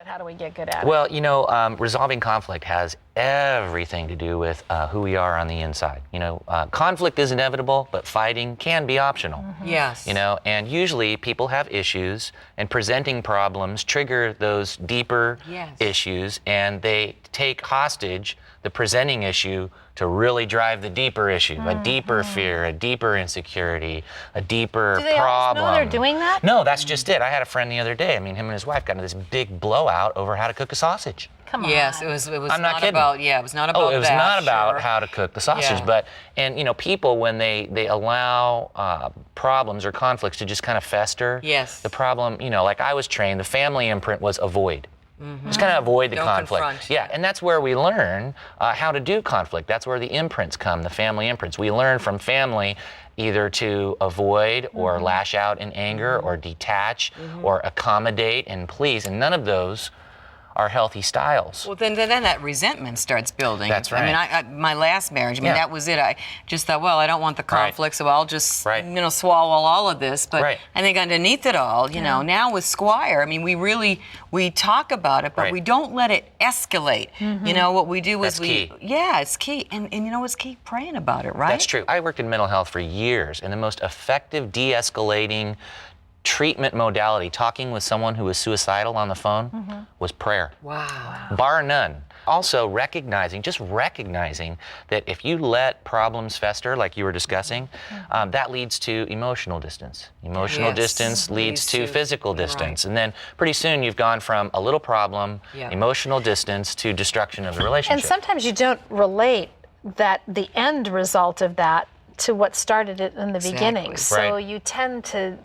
How do we get good at it? Well, resolving conflict has everything to do with who we are on the inside. Conflict is inevitable, but fighting can be optional. Mm-hmm. Yes. And usually people have issues, and presenting problems trigger those deeper issues, and they take hostage the presenting issue to really drive the deeper issue, a deeper fear, a deeper insecurity, a deeper Do they problem. always know they're doing that? No, that's just it. I had a friend the other day. Him and his wife got into this big blowout over how to cook a sausage. Come on. Yes, it was I'm not kidding. about, it was not about it was that, not about sure. how to cook the sausage, Yeah. but, people, when they allow problems or conflicts to just kind of fester, Yes. the problem, like I was trained, the family imprint was avoid. Just kind of avoid the Don't conflict. confront. Yeah, and that's where we learn how to do conflict. That's where the imprints come, the family imprints. We learn from family either to avoid or lash out in anger or detach or accommodate and please, and none of those are healthy styles. Well, then that resentment starts building. That's right. I mean, my last marriage, that was it. I just thought, well, I don't want the conflict, so I'll just, swallow all of this. But I think underneath it all, now with Squire, I mean, we talk about it, but we don't let it escalate. What we do is it's key. And what's key? Praying about it, right? That's true. I worked in mental health for years, and the most effective de-escalating treatment modality, talking with someone who was suicidal on the phone, was prayer. Wow. Bar none. Also recognizing that if you let problems fester, like you were discussing, that leads to emotional distance. Emotional distance leads to physical distance. And then pretty soon you've gone from a little problem, emotional distance, to destruction of the relationship. And sometimes you don't relate the end result of that to what started it in the beginning. So you tend to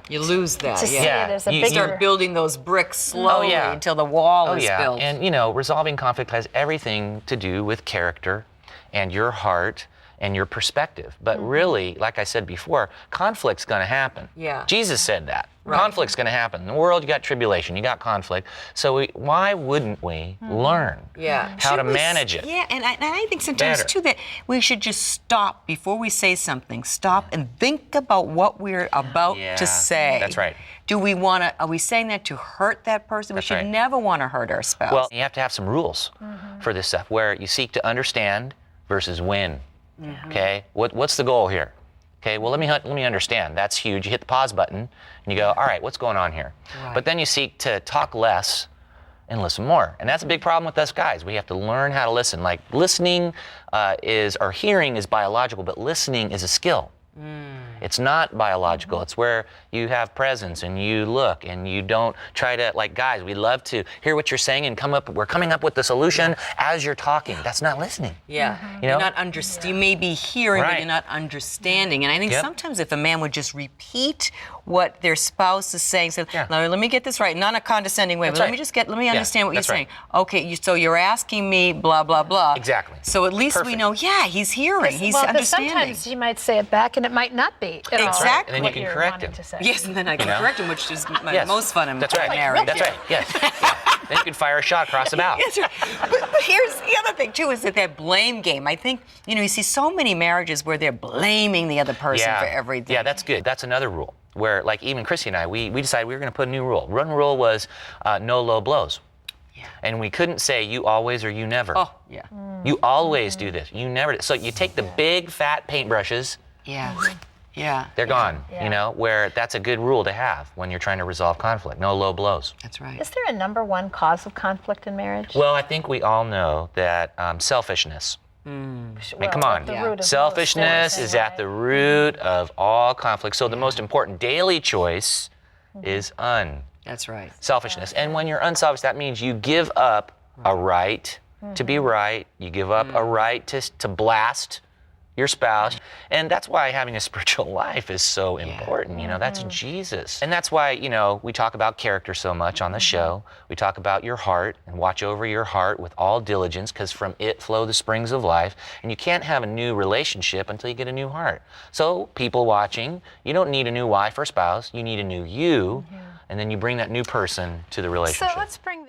you lose that. see it as a bigger... start building those bricks slowly until the wall is built. And resolving conflict has everything to do with character and your heart and your perspective. But really, like I said before, conflict's going to happen. Yeah. Jesus said that. Conflict's going to happen. In the world, you got tribulation, you got conflict. So why wouldn't we learn how to manage it? Yeah, and I think sometimes, too, that we should just stop before we say something. Stop and think about what we're about to say. That's right. Are we saying that to hurt that person? We should never want to hurt our spouse. Well, you have to have some rules for this stuff, where you seek to understand versus win. Okay? What's the goal here? Okay, well, let me understand. That's huge. You hit the pause button and you go, all right, what's going on here? But then you seek to talk less and listen more. And that's a big problem with us guys. We have to learn how to listen. Like listening or hearing is biological, but listening is a skill. It's not biological. It's where you have presence and you look and you don't try to, like guys, we love to hear what you're saying and we're coming up with the solution as you're talking. That's not listening. Yeah. You're not understanding. You may be hearing, but you're not understanding. And I think sometimes if a man would just repeat what their spouse is saying, so now let me get this right, not in a condescending way, but let me understand what you're saying. Okay, so you're asking me blah, blah, blah. Exactly. So at least we know, he's hearing, he's understanding. Sometimes he might say it back and it might not be at all. Exactly. And then you can correct him. Yes, and then I can correct him, which is my most fun in marriage. That's right, yes. Then you can fire a shot across the bow. That's right. But here's the other thing, too, is that blame game. I think, you see so many marriages where they're blaming the other person for everything. Yeah, that's good. That's another rule where, like, even Chrissy and I, we decided we were going to put a new rule. One rule was no low blows. Yeah. And we couldn't say you always or you never. Oh, yeah. You always do this. You never. So you take the big fat paintbrushes. Yeah. They're gone, where that's a good rule to have when you're trying to resolve conflict. No low blows. That's right. Is there a number one cause of conflict in marriage? Well, I think we all know that selfishness. I mean, come on. Selfishness is at the root of all conflict. So the most important daily choice is That's right. selfishness. And when you're unselfish, that means you give up a right to be right. You give up a right to blast your spouse. And that's why having a spiritual life is so important. That's Jesus. And that's why, we talk about character so much on the show. We talk about your heart and watch over your heart with all diligence, because from it flow the springs of life. And you can't have a new relationship until you get a new heart. So people watching, you don't need a new wife or spouse. You need a new you. And then you bring that new person to the relationship. So let's bring